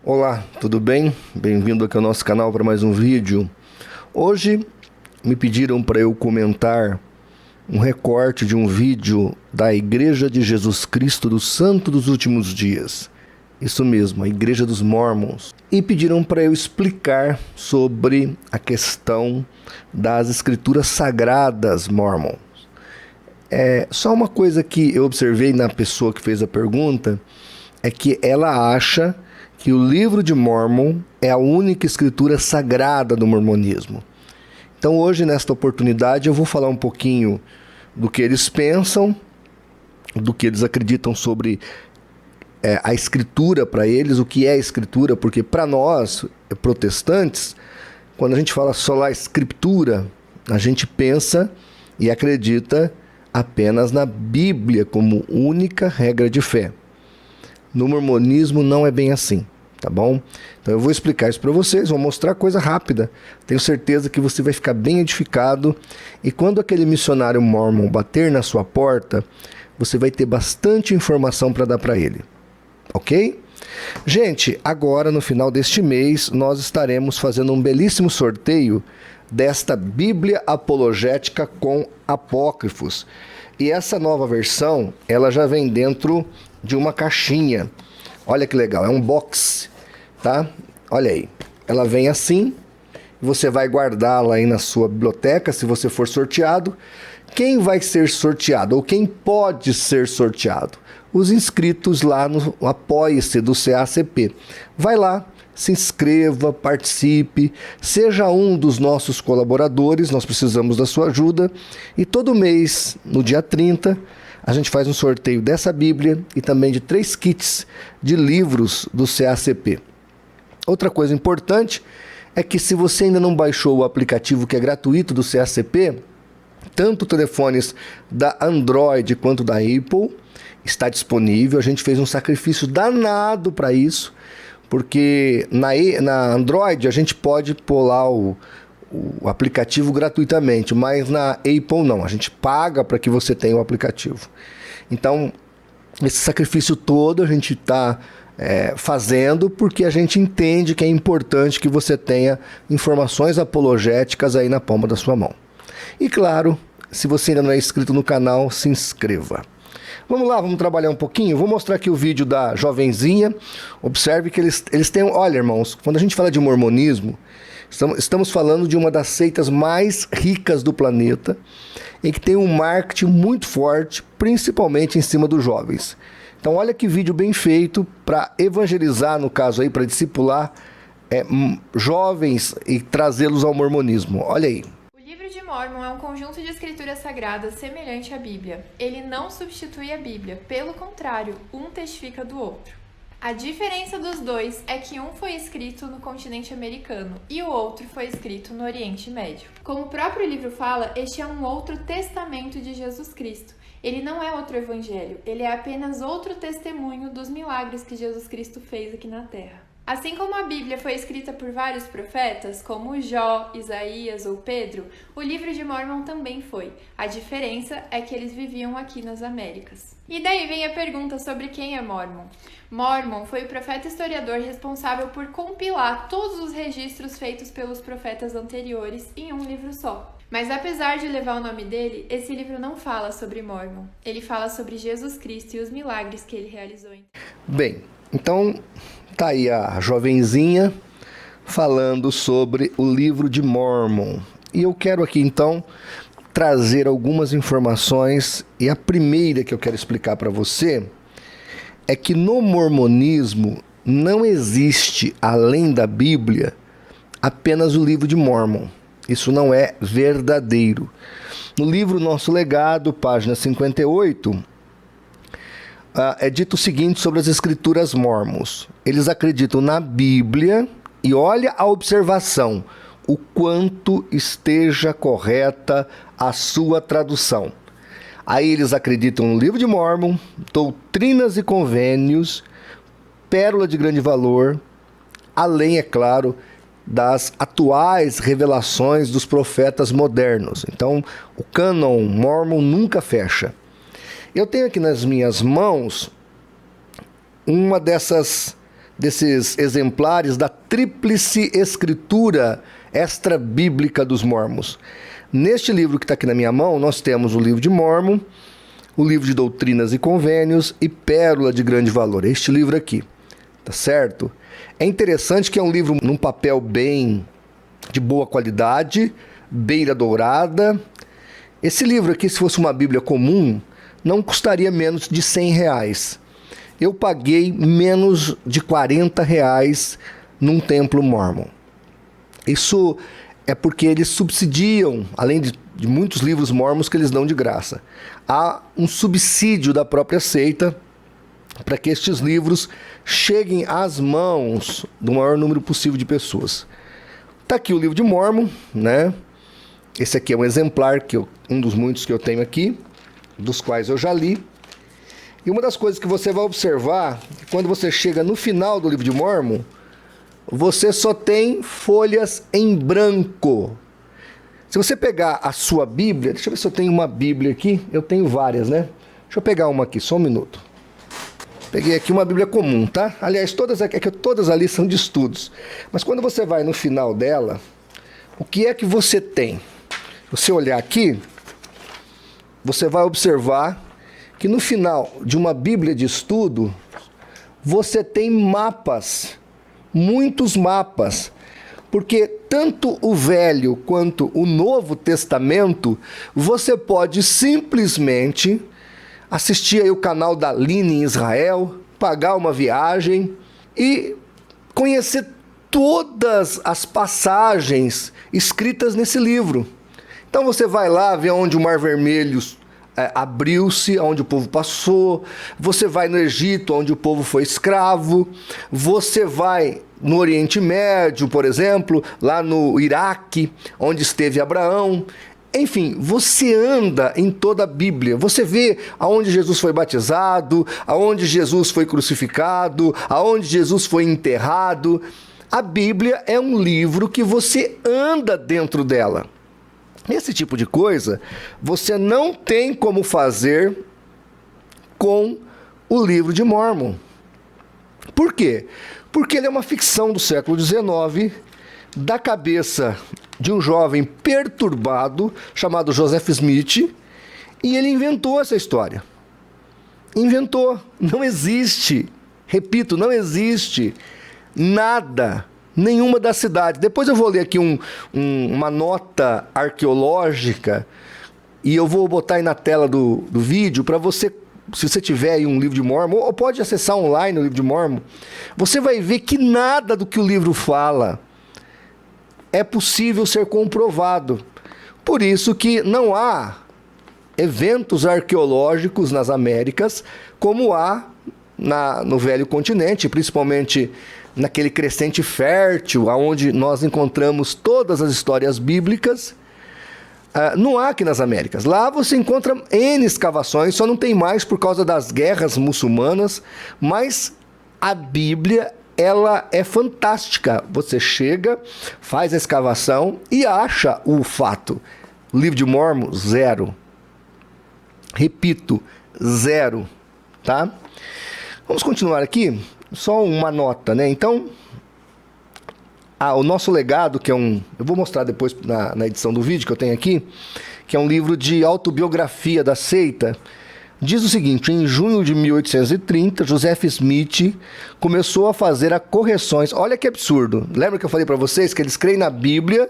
Olá, tudo bem? Bem-vindo aqui ao nosso canal para mais um vídeo. Hoje me pediram para eu comentar um recorte de um vídeo da Igreja de Jesus Cristo do Santo dos Últimos Dias. Isso mesmo, a Igreja dos Mormons. E pediram para eu explicar sobre a questão das escrituras sagradas Mormon. Só uma coisa que eu observei na pessoa que fez a pergunta é que ela acha que o livro de Mórmon é a única escritura sagrada do mormonismo. Então hoje, nesta oportunidade, eu vou falar um pouquinho do que eles pensam, do que eles acreditam sobre a escritura para eles, o que é escritura, porque para nós, protestantes, quando a gente fala sola escritura, a gente pensa e acredita apenas na Bíblia como única regra de fé. No mormonismo não é bem assim, tá bom? Então eu vou explicar isso para vocês, vou mostrar coisa rápida. Tenho certeza que você vai ficar bem edificado. E quando aquele missionário mormon bater na sua porta, você vai ter bastante informação para dar para ele, ok? Gente, agora no final deste mês, nós estaremos fazendo um belíssimo sorteio desta Bíblia apologética com apócrifos. E essa nova versão, ela já vem dentro de uma caixinha. Olha que legal, é um box, tá? Olha aí, ela vem assim, você vai guardá-la aí na sua biblioteca, se você for sorteado. Quem vai ser sorteado, ou quem pode ser sorteado? Os inscritos lá no Apoie-se do CACP. Vai lá, se inscreva, participe, seja um dos nossos colaboradores, nós precisamos da sua ajuda. E todo mês, no dia 30, a gente faz um sorteio dessa Bíblia e também de 3 kits de livros do CACP. Outra coisa importante é que se você ainda não baixou o aplicativo que é gratuito do CACP, tanto telefones da Android quanto da Apple, está disponível. A gente fez um sacrifício danado para isso, porque na Android a gente pode pôr lá o aplicativo gratuitamente, mas na Apple não, a gente paga para que você tenha o aplicativo. Então, esse sacrifício todo a gente está fazendo porque a gente entende que é importante que você tenha informações apologéticas aí na palma da sua mão. E claro, se você ainda não é inscrito no canal, se inscreva. Vamos lá, vamos trabalhar um pouquinho. Vou mostrar aqui o vídeo da jovenzinha. Observe que eles têm... Olha, irmãos, quando a gente fala de mormonismo, estamos falando de uma das seitas mais ricas do planeta, em que tem um marketing muito forte, principalmente em cima dos jovens. Então olha que vídeo bem feito para evangelizar, no caso aí, para discipular jovens e trazê-los ao mormonismo. Olha aí. O livro de Mórmon é um conjunto de escrituras sagradas semelhante à Bíblia. Ele não substitui a Bíblia, pelo contrário, um testifica do outro. A diferença dos dois é que um foi escrito no continente americano e o outro foi escrito no Oriente Médio. Como o próprio livro fala, este é um outro testamento de Jesus Cristo. Ele não é outro evangelho, ele é apenas outro testemunho dos milagres que Jesus Cristo fez aqui na Terra. Assim como a Bíblia foi escrita por vários profetas, como Jó, Isaías ou Pedro, o livro de Mórmon também foi. A diferença é que eles viviam aqui nas Américas. E daí vem a pergunta sobre quem é Mórmon. Mórmon foi o profeta historiador responsável por compilar todos os registros feitos pelos profetas anteriores em um livro só. Mas apesar de levar o nome dele, esse livro não fala sobre Mórmon. Ele fala sobre Jesus Cristo e os milagres que ele realizou. Bem, então tá aí a jovenzinha falando sobre o livro de Mórmon. E eu quero aqui então trazer algumas informações, e a primeira que eu quero explicar para você é que no mormonismo não existe, além da Bíblia, apenas o livro de Mórmon. Isso não é verdadeiro. No livro Nosso Legado, página 58, é dito o seguinte sobre as escrituras mormons. Eles acreditam na Bíblia e olha a observação, o quanto esteja correta a sua tradução. Aí eles acreditam no livro de Mórmon, doutrinas e convênios, pérola de grande valor, além, é claro, das atuais revelações dos profetas modernos. Então, o cânon Mórmon nunca fecha. Eu tenho aqui nas minhas mãos uma dessas desses exemplares da Tríplice Escritura Extra-Bíblica dos Mormons. Neste livro que está aqui na minha mão, nós temos o livro de Mórmon, o livro de Doutrinas e Convênios e Pérola de Grande Valor. Este livro aqui, tá certo? É interessante que é um livro num papel bem de boa qualidade, beira dourada. Esse livro aqui, se fosse uma Bíblia comum, não custaria menos de R$100. Eu paguei menos de R$40 num templo mórmon. Isso é porque eles subsidiam, além de muitos livros mórmons que eles dão de graça, há um subsídio da própria seita para que estes livros cheguem às mãos do maior número possível de pessoas. Está aqui o livro de Mórmon, né? Esse aqui é um exemplar, um dos muitos que eu tenho aqui, dos quais eu já li. E uma das coisas que você vai observar, quando você chega no final do livro de Mórmon, você só tem folhas em branco. Se você pegar a sua Bíblia, deixa eu ver se eu tenho uma Bíblia aqui, eu tenho várias, né? Deixa eu pegar uma aqui, só um minuto. Peguei aqui uma Bíblia comum, tá? Aliás, todas ali são de estudos. Mas quando você vai no final dela, o que é que você tem? Se você olhar aqui, você vai observar que no final de uma Bíblia de estudo, você tem mapas, muitos mapas, porque tanto o Velho quanto o Novo Testamento, você pode simplesmente assistir aí o canal da Line em Israel, pagar uma viagem e conhecer todas as passagens escritas nesse livro. Então você vai lá ver onde o Mar Vermelho abriu-se, onde o povo passou, você vai no Egito, onde o povo foi escravo, você vai no Oriente Médio, por exemplo, lá no Iraque, onde esteve Abraão. Enfim, você anda em toda a Bíblia, você vê aonde Jesus foi batizado, aonde Jesus foi crucificado, aonde Jesus foi enterrado. A Bíblia é um livro que você anda dentro dela. Esse tipo de coisa você não tem como fazer com o livro de Mórmon. Por quê? Porque ele é uma ficção do século XIX, da cabeça de um jovem perturbado chamado Joseph Smith, e ele inventou essa história. Inventou. Não existe, repito, não existe nada, nenhuma da cidade. Depois eu vou ler aqui uma nota arqueológica e eu vou botar aí na tela do vídeo para você, se você tiver aí um livro de Mórmon, ou pode acessar online o livro de Mórmon, você vai ver que nada do que o livro fala é possível ser comprovado. Por isso que não há eventos arqueológicos nas Américas como há no Velho Continente, principalmente naquele crescente fértil, onde nós encontramos todas as histórias bíblicas. Não há aqui nas Américas. Lá você encontra N escavações, só não tem mais por causa das guerras muçulmanas, mas a Bíblia, ela é fantástica. Você chega, faz a escavação e acha o fato. O livro de Mórmon, 0. Repito, 0. Tá? Vamos continuar aqui. Só uma nota, né? Então, o nosso legado, que é eu vou mostrar depois na edição do vídeo que eu tenho aqui, que é um livro de autobiografia da seita, diz o seguinte: em junho de 1830, Joseph Smith começou a fazer as correções. Olha que absurdo. Lembra que eu falei para vocês que eles creem na Bíblia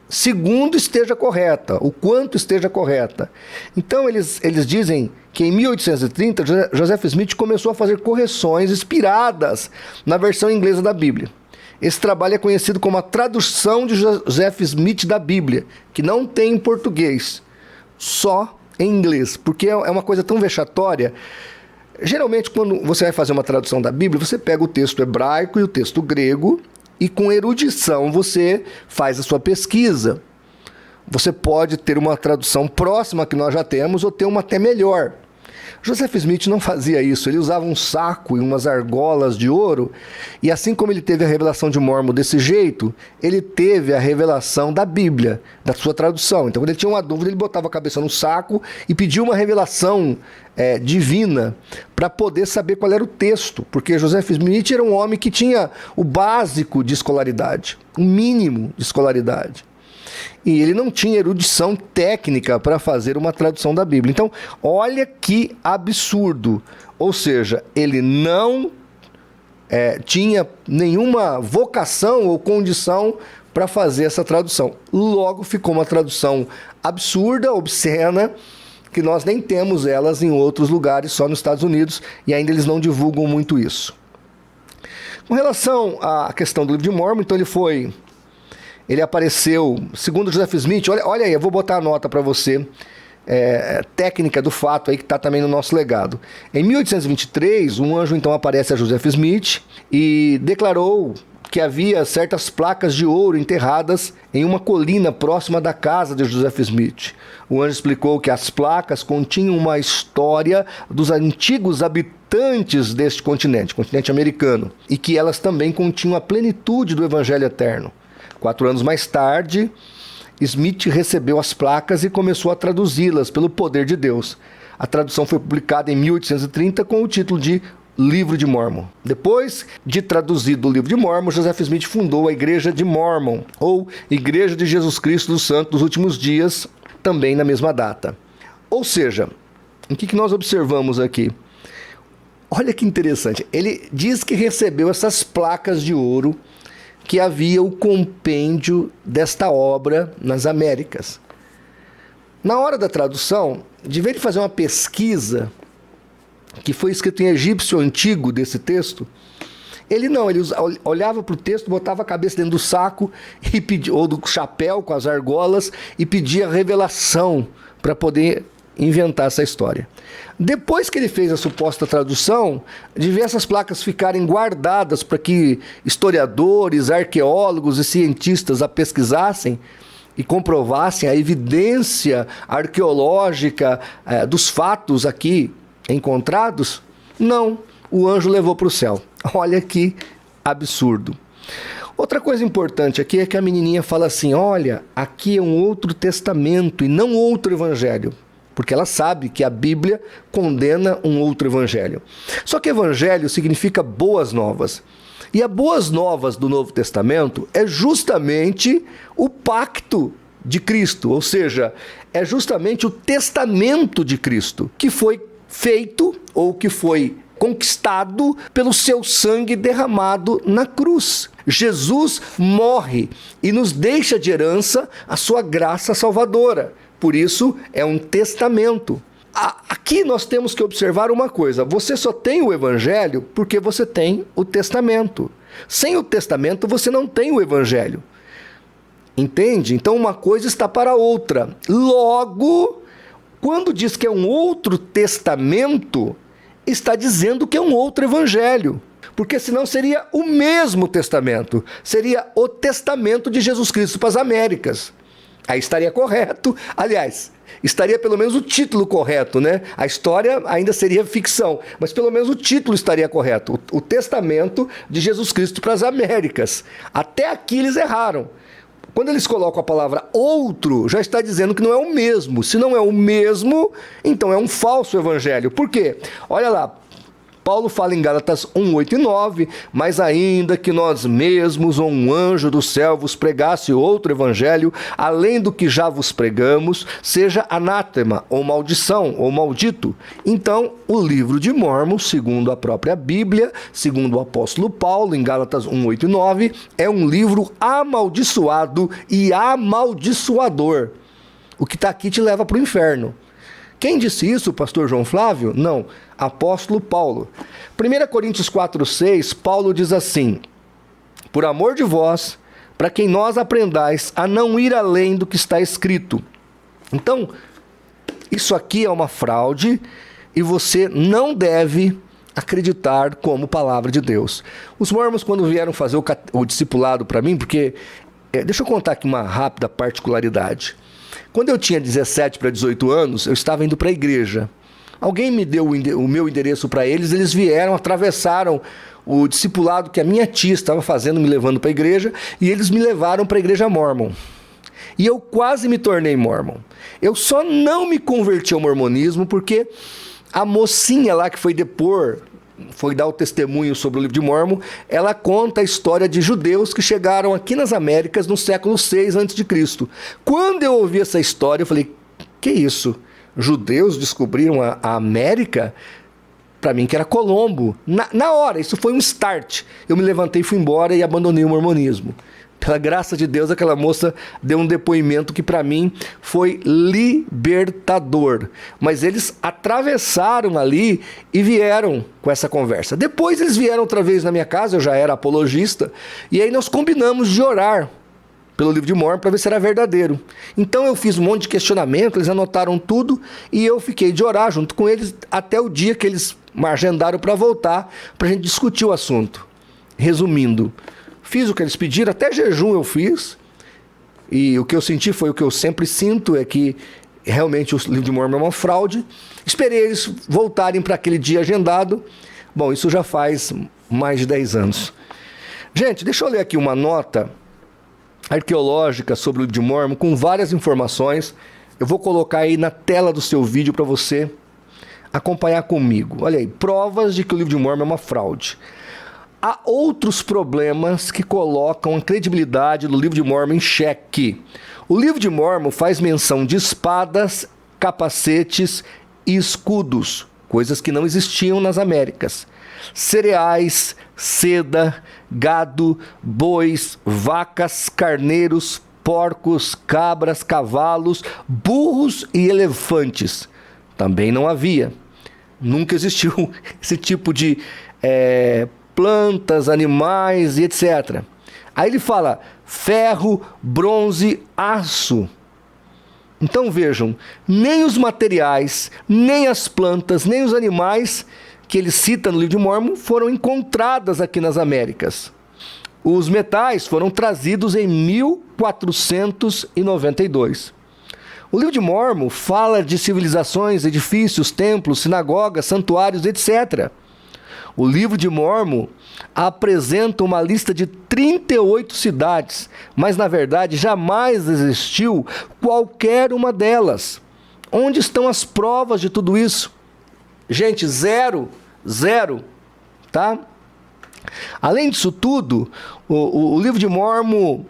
segundo esteja correta, o quanto esteja correta. Então eles dizem que em 1830 Joseph Smith começou a fazer correções inspiradas na versão inglesa da Bíblia. Esse trabalho é conhecido como a tradução de Joseph Smith da Bíblia, que não tem em português, só em inglês, porque é uma coisa tão vexatória. Geralmente, quando você vai fazer uma tradução da Bíblia, você pega o texto hebraico e o texto grego e com erudição você faz a sua pesquisa. Você pode ter uma tradução próxima que nós já temos ou ter uma até melhor. Joseph Smith não fazia isso, ele usava um saco e umas argolas de ouro, e assim como ele teve a revelação de Mórmon desse jeito, ele teve a revelação da Bíblia, da sua tradução. Então, quando ele tinha uma dúvida, ele botava a cabeça no saco e pedia uma revelação divina para poder saber qual era o texto, porque Joseph Smith era um homem que tinha o básico de escolaridade, o mínimo de escolaridade. E ele não tinha erudição técnica para fazer uma tradução da Bíblia. Então, olha que absurdo. Ou seja, ele não tinha nenhuma vocação ou condição para fazer essa tradução. Logo, ficou uma tradução absurda, obscena, que nós nem temos elas em outros lugares, só nos Estados Unidos, e ainda eles não divulgam muito isso. Com relação à questão do livro de Mórmon, então ele apareceu, segundo Joseph Smith, olha aí, eu vou botar a nota para você, técnica do fato aí que está também no nosso legado. Em 1823, um anjo então aparece a Joseph Smith e declarou que havia certas placas de ouro enterradas em uma colina próxima da casa de Joseph Smith. O anjo explicou que as placas continham uma história dos antigos habitantes deste continente americano, e que elas também continham a plenitude do Evangelho Eterno. 4 anos mais tarde, Smith recebeu as placas e começou a traduzi-las pelo poder de Deus. A tradução foi publicada em 1830 com o título de Livro de Mórmon. Depois de traduzido o Livro de Mórmon, Joseph Smith fundou a Igreja de Mórmon, ou Igreja de Jesus Cristo dos Santos dos Últimos Dias, também na mesma data. Ou seja, o que nós observamos aqui? Olha que interessante, ele diz que recebeu essas placas de ouro, que havia o compêndio desta obra nas Américas. Na hora da tradução, de vez de fazer uma pesquisa, que foi escrito em egípcio antigo desse texto, ele olhava para o texto, botava a cabeça dentro do saco, ou do chapéu com as argolas, e pedia revelação para poder inventar essa história. Depois que ele fez a suposta tradução, diversas placas ficaram guardadas para que historiadores, arqueólogos e cientistas a pesquisassem e comprovassem a evidência arqueológica dos fatos aqui encontrados. Não, o anjo levou para o céu. Olha que absurdo. Outra coisa importante aqui é que a menininha fala assim, olha, aqui é um outro testamento e não outro evangelho. Porque ela sabe que a Bíblia condena um outro evangelho. Só que evangelho significa boas novas. E as boas novas do Novo Testamento é justamente o pacto de Cristo, ou seja, é justamente o testamento de Cristo, que foi feito ou que foi conquistado pelo seu sangue derramado na cruz. Jesus morre e nos deixa de herança a sua graça salvadora. Por isso, é um testamento. Aqui nós temos que observar uma coisa. Você só tem o evangelho porque você tem o testamento. Sem o testamento, você não tem o evangelho. Entende? Então, uma coisa está para a outra. Logo, quando diz que é um outro testamento, está dizendo que é um outro evangelho. Porque senão seria o mesmo testamento. Seria o testamento de Jesus Cristo para as Américas. Aí estaria correto, aliás, estaria pelo menos o título correto, né? A história ainda seria ficção, mas pelo menos o título estaria correto. O testamento de Jesus Cristo para as Américas. Até aqui eles erraram. Quando eles colocam a palavra outro, já está dizendo que não é o mesmo. Se não é o mesmo, então é um falso evangelho. Por quê? Olha lá. Paulo fala em Gálatas 1, 8 e 9, mas ainda que nós mesmos ou um anjo do céu vos pregasse outro evangelho, além do que já vos pregamos, seja anátema, ou maldição, ou maldito. Então, o livro de Mórmon, segundo a própria Bíblia, segundo o apóstolo Paulo, em Gálatas 1, 8 e 9, é um livro amaldiçoado e amaldiçoador. O que está aqui te leva para o inferno. Quem disse isso, o pastor João Flávio? Não, apóstolo Paulo. 1 Coríntios 4, 6, Paulo diz assim, por amor de vós, para quem nós aprendais a não ir além do que está escrito. Então, isso aqui é uma fraude e você não deve acreditar como palavra de Deus. Os mormons, quando vieram fazer o discipulado para mim, porque, deixa eu contar aqui uma rápida particularidade. Quando eu tinha 17 para 18 anos, eu estava indo para a igreja. Alguém me deu o meu endereço para eles, eles vieram, atravessaram o discipulado que a minha tia estava fazendo, me levando para a igreja, e eles me levaram para a igreja Mormon. E eu quase me tornei Mormon. Eu só não me converti ao mormonismo porque a mocinha lá que foi dar o testemunho sobre o livro de Mormon, ela conta a história de judeus que chegaram aqui nas Américas no século 6 a.C. Quando eu ouvi essa história, eu falei, que isso? Judeus descobriram a América? Para mim que era Colombo. Na hora, isso foi um start. Eu me levantei, fui embora e abandonei o mormonismo. Pela graça de Deus, aquela moça deu um depoimento que para mim foi libertador. Mas eles atravessaram ali e vieram com essa conversa. Depois eles vieram outra vez na minha casa, eu já era apologista, e aí nós combinamos de orar pelo livro de Mormon para ver se era verdadeiro. Então eu fiz um monte de questionamento, eles anotaram tudo e eu fiquei de orar junto com eles até o dia que eles me agendaram para voltar, para a gente discutir o assunto. Resumindo, fiz o que eles pediram, até jejum eu fiz, e o que eu senti foi o que eu sempre sinto, é que realmente o livro de Mormon é uma fraude. Esperei eles voltarem para aquele dia agendado. Bom, isso já faz mais de 10 anos. Gente, deixa eu ler aqui uma nota arqueológica sobre o livro de Mormon com várias informações. Eu vou colocar aí na tela do seu vídeo para você acompanhar comigo. Olha aí, provas de que o livro de Mormon é uma fraude. Há outros problemas que colocam a credibilidade do livro de Mormon em xeque. O livro de Mormon faz menção de espadas, capacetes e escudos, coisas que não existiam nas Américas. Cereais, seda, gado, bois, vacas, carneiros, porcos, cabras, cavalos, burros e elefantes. Também não havia. Nunca existiu esse tipo de plantas, animais e etc. Aí ele fala ferro, bronze, aço. Então vejam, nem os materiais, nem as plantas, nem os animais que ele cita no livro de Mormon foram encontradas aqui nas Américas. Os metais foram trazidos em 1492. O livro de Mormon fala de civilizações, edifícios, templos, sinagogas, santuários, etc. O livro de Mormon apresenta uma lista de 38 cidades, mas na verdade jamais existiu qualquer uma delas. Onde estão as provas de tudo isso? Gente, zero, tá? Além disso tudo, o livro de Mormon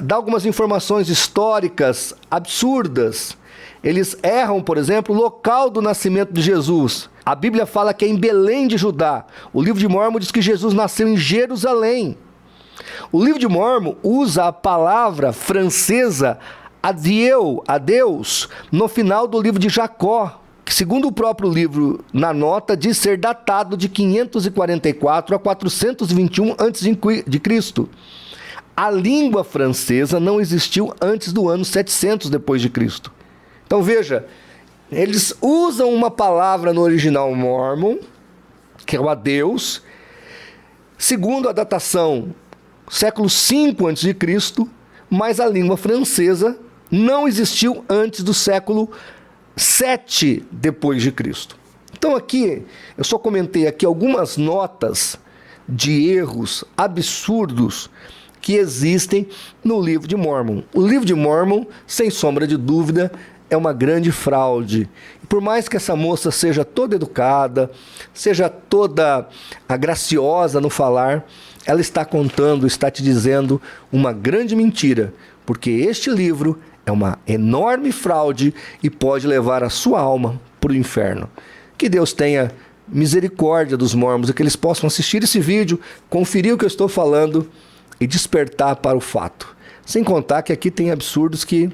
dá algumas informações históricas absurdas. Eles erram, por exemplo, o local do nascimento de Jesus. A Bíblia fala que é em Belém de Judá. O livro de Mormon diz que Jesus nasceu em Jerusalém. O livro de Mormon usa a palavra francesa adeus, no final do livro de Jacó, que segundo o próprio livro, na nota, diz ser datado de 544 a 421 a.C. A língua francesa não existiu antes do ano 700 depois de Cristo. Então veja, eles usam uma palavra no original Mormon, que é o adeus, segundo a datação século V a.C., mas a língua francesa não existiu antes do século 7 depois de Cristo. Então aqui, eu só comentei aqui algumas notas de erros absurdos que existem no livro de Mormon. O livro de Mormon, sem sombra de dúvida, é uma grande fraude. Por mais que essa moça seja toda educada, seja toda graciosa no falar, ela está contando, está te dizendo uma grande mentira, porque este livro é uma enorme fraude e pode levar a sua alma para o inferno. Que Deus tenha misericórdia dos mormons e que eles possam assistir esse vídeo, conferir o que eu estou falando e despertar para o fato. Sem contar que aqui tem absurdos que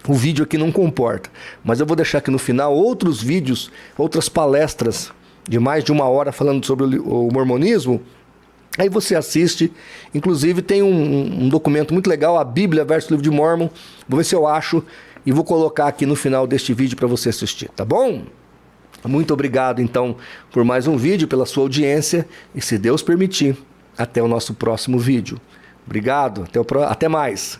o vídeo aqui não comporta. Mas eu vou deixar aqui no final outros vídeos, outras palestras de mais de 1 hora falando sobre o mormonismo. Aí você assiste, inclusive tem um documento muito legal, a Bíblia versus Livro de Mormon. Vou ver se eu acho e vou colocar aqui no final deste vídeo para você assistir, tá bom? Muito obrigado então por mais um vídeo, pela sua audiência e se Deus permitir, até o nosso próximo vídeo. Obrigado, até mais.